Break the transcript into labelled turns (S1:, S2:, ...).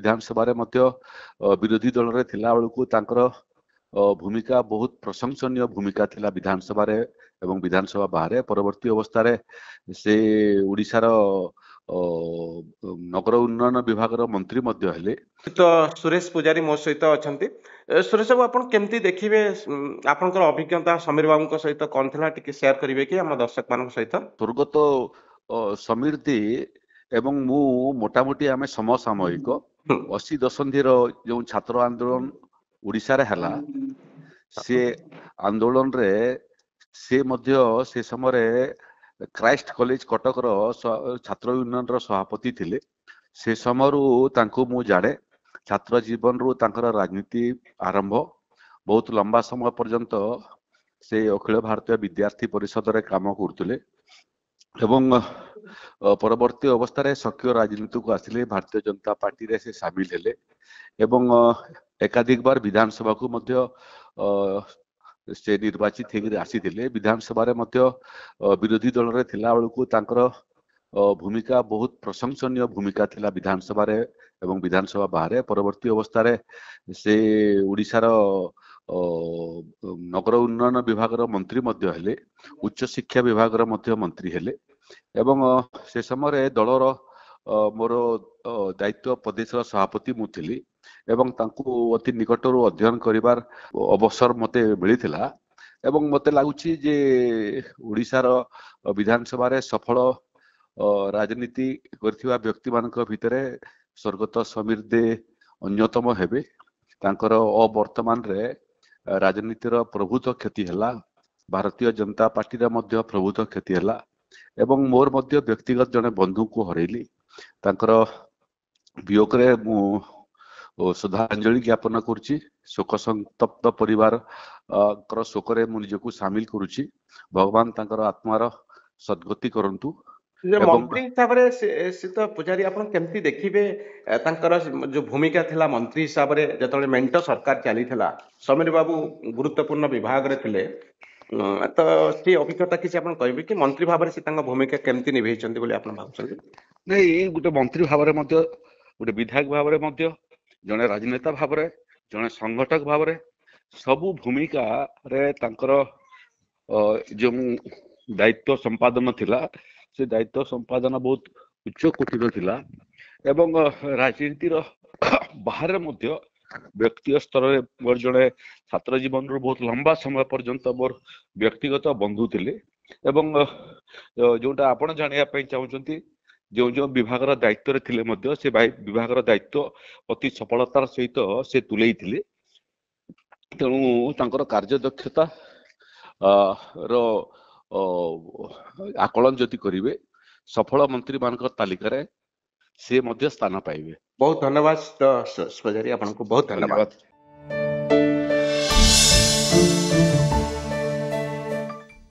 S1: विधानसभा विरोधी दल रे थिला बेलकु तांकर भूमिका बहुत प्रशंसनीय भूमिका थिला विधानसभा एवं विधानसभा बाहर परवर्ती अवस्था से ओडिशार नगर उन्नयन विभाग मंत्री मध्य हेले।
S2: तो सुरेश पुजारी मो सहित अच्छा सुरेश बाबू आप केमती देखिए आपनकर अभिज्ञता समीर बाबू सहित कौन थिला टिके शेयर करिवे कि हम दर्शक मान सहित।
S1: स्वर्गत समीर दे एवं मु मोटामोटी आमे समसामयिक 80 दशंधि जो छात्र आंदोलन उड़ीसा रे हला से आंदोलन रे से मध्य से समय क्राइस्ट कॉलेज कटक छात्र यूनियन रो सभापति थिले। से समय तांको मु जाने छात्र जीवन रु तांकर राजनीति आरंभ बहुत लंबा समय पर्यंत से अखिल भारतीय विद्यार्थी परिषद रे काम करथुले एवं परवर्ती अवस्था सक्रिय राजनीति को आसिले भारतीय जनता पार्टी रे से शामिल हेले एवं एकाधिक बार विधानसभा को मध्य से निर्वाचित होकर आसीथिले। विधानसभा विरोधी दल रे थिला बेलकु तांकर भूमिका बहुत प्रशंसनीय भूमिका थिला विधानसभा एवं विधानसभा बाहर परवर्ती अवस्था से ओडिशार नगर उन्नयन विभाग मंत्री मध्य हेले। उच्च शिक्षा विभाग मंत्री हेले एवं से समय दलर मोर दायित्व प्रदेश सभापति मु थिली एवं तांको अति निकटरू अध्ययन करिवार अवसर मते मिलिथिला एवं मते लागुछि जे ओडिशार विधानसभा रे सफल राजनीति करथिबा व्यक्ति मानक भितरे स्वर्गत समीर दे अन्यतम हेबे। तांकर अवर्तमान रे राजनीतिर प्रभुत्व क्षति हला भारतीय जनता पार्टी रे मध्य प्रभुत्व क्षति हला एवं मोर मध्य व्यक्तिगत जने बंधु को हरैली तांकर वियोग रे मु श्रद्धांजलि ज्ञापन करुछि। शोक संतप्त परिवार शोक रे मु निजको शामिल करुछि। भगवान तांकर आत्मार सद्गति करंतु।
S2: मंत्री हिसाब से तो पुजारी आपन केमती देखिबे तांकर जो भूमिका थिला मंत्री हिसाब रे जतले मेंटो सरकार चली थिला समीर बाबू गुरुत्वपूर्ण विभाग रे थिले तो से अभिज्ञता किसी आपन कहबे कि मंत्री भाव से तांका भूमिका केमती निभेचंती बोली आपन भाबछन।
S1: नहीं गुटे मंत्री भाव रे मध्य गुटे विधायक भाव रे मध्य जने राजनेता भाव रे जने संगठक भाव रे सबु भूमिका रे तांकर जो दायित्व संपादन थिला से दायित्व संपादन बहुत उच्च कोटिर थिला एवं राजनीति बाहर मध्य व्यक्तिगत स्तर रे मोर जड़े छात्र जीवन रो बहुत लंबा समय पर्यंत मोर व्यक्तिगत बंधु थिले एवं जोटा आपण जानिया पई चाहउचंती जो जो विभाग दायित्व रे थिले मध्य से विभाग दायित्व अति सफलतार सहित से तुले थिले। तेणु तांकर कार्यदक्षता रो आकलन जति करिवे सफल मंत्री मानक तालिका रे से मध्य स्थान पाइबे।
S2: बहुत धन्यवाद पुजारी आपन को बहुत धन्यवाद।